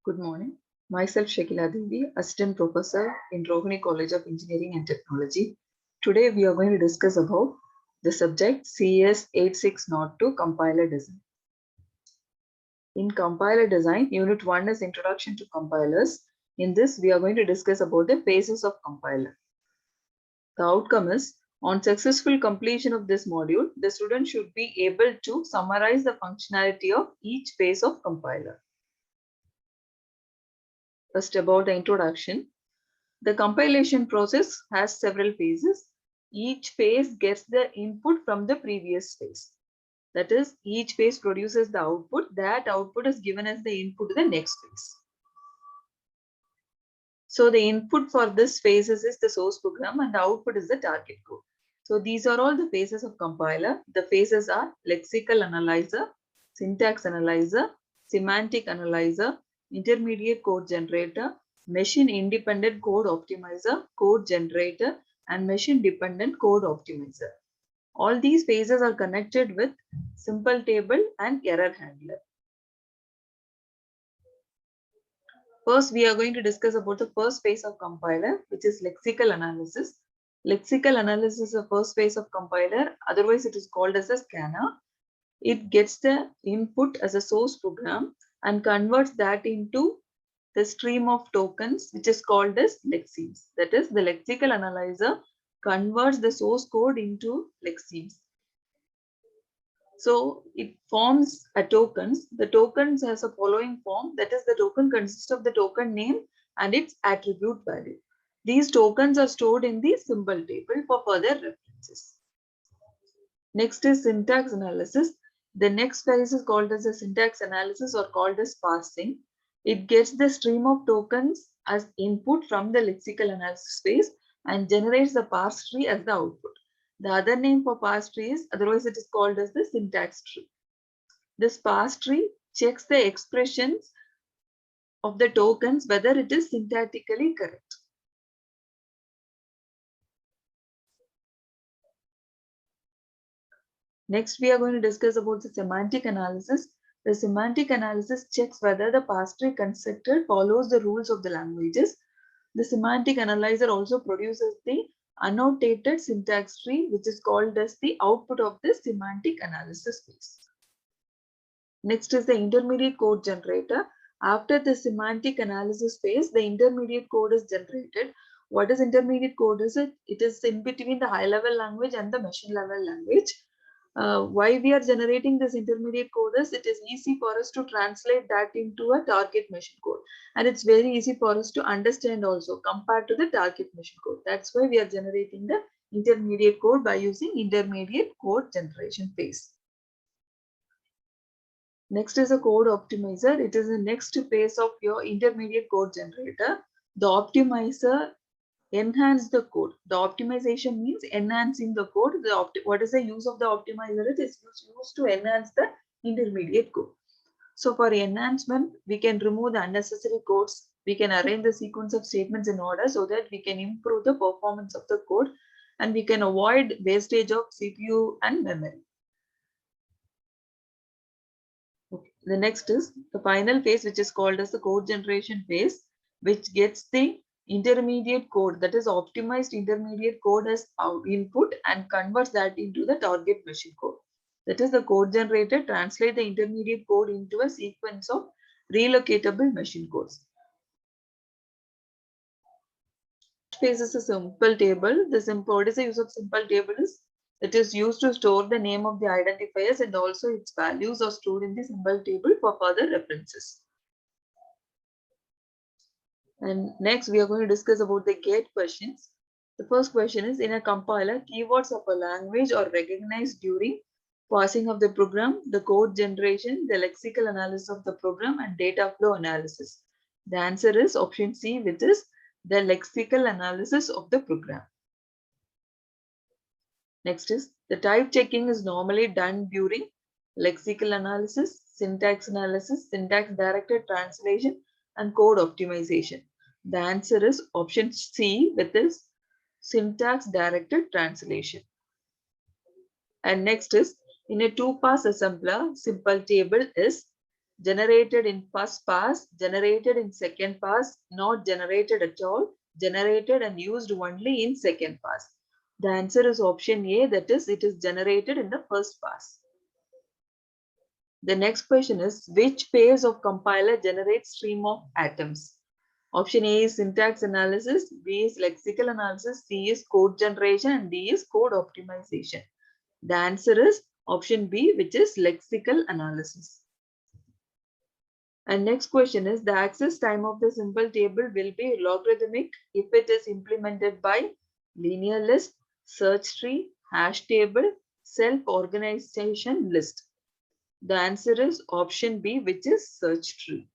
Good morning. Myself Shakila Devi, Assistant Professor in Rohini College of Engineering and Technology. Today we are going to discuss about the subject CS 8602 Compiler Design. In Compiler Design, Unit 1 is Introduction to Compilers. In this, we are going to discuss about the phases of compiler. The outcome is, on successful completion of this module, the student should be able to summarize the functionality of each phase of compiler. First, about the introduction. The compilation process has several phases. Each phase gets the input from the previous phase. That is, each phase produces the output. That output is given as the input to the next phase. So the input for this phases is the source program and the output is the target code. So these are all the phases of compiler. The phases are lexical analyzer, syntax analyzer, semantic analyzer, intermediate code generator, machine independent code optimizer, code generator, and machine dependent code optimizer. All these phases are connected with simple table and error handler. First, we are going to discuss about the first phase of compiler, which is lexical analysis. Lexical analysis is the first phase of compiler, otherwise it is called as a scanner. It gets the input as a source program and converts that into the stream of tokens, which is called as lexemes. That is, the lexical analyzer converts the source code into lexemes. So it forms a tokens. The tokens has a following form. That is, the token consists of the token name and its attribute value. These tokens are stored in the symbol table for further references. Next is syntax analysis. The next phase is called as a syntax analysis or called as parsing. It gets the stream of tokens as input from the lexical analysis phase and generates the parse tree as the output. The other name for parse tree is, otherwise it is called as the syntax tree. This parse tree checks the expressions of the tokens whether it is syntactically correct. Next, we are going to discuss about the semantic analysis. The semantic analysis checks whether the parse tree constructed follows the rules of the languages. The semantic analyzer also produces the annotated syntax tree, which is called as the output of the semantic analysis phase. Next is the intermediate code generator. After the semantic analysis phase, the intermediate code is generated. What is intermediate code? It is in between the high level language and the machine level language. Why we are generating this intermediate code is it is easy for us to translate that into a target machine code, and it's very easy for us to understand also compared to the target machine code. That's why we are generating the intermediate code by using intermediate code generation phase. Next is a code optimizer. It is the next phase of your intermediate code generator. The optimizer enhance the code. The optimization means enhancing the code. What is the use of the optimizer? It is used to enhance the intermediate code. So for enhancement, we can remove the unnecessary codes. We can arrange the sequence of statements in order so that we can improve the performance of the code and we can avoid wastage of CPU and memory. Okay. The next is the final phase, which is called as the code generation phase, which gets the intermediate code, that is optimized intermediate code as input and converts that into the target machine code. That is, the code generator translate the intermediate code into a sequence of relocatable machine codes. Phase is a simple table. What is the use of simple table is it is used to store the name of the identifiers and also its values are stored in the symbol table for further references. And next we are going to discuss about the gate questions. The first question is, in a compiler, keywords of a language are recognized during parsing of the program, the code generation, the lexical analysis of the program, and data flow analysis. The answer is option C, which is the lexical analysis of the program. Next is, the type checking is normally done during lexical analysis, syntax directed translation, and code optimization. The answer is option C, which is syntax directed translation. And next is, in a two-pass assembler, simple table is generated in first pass, generated in second pass, not generated at all, generated and used only in second pass. The answer is option A, that is, it is generated in the first pass. The next question is, which phase of compiler generates stream of atoms? Option A is syntax analysis, B is lexical analysis, C is code generation, and D is code optimization. The answer is option B, which is lexical analysis. And next question is, the access time of the symbol table will be logarithmic if it is implemented by linear list, search tree, hash table, self-organization list. The answer is option B, which is search tree.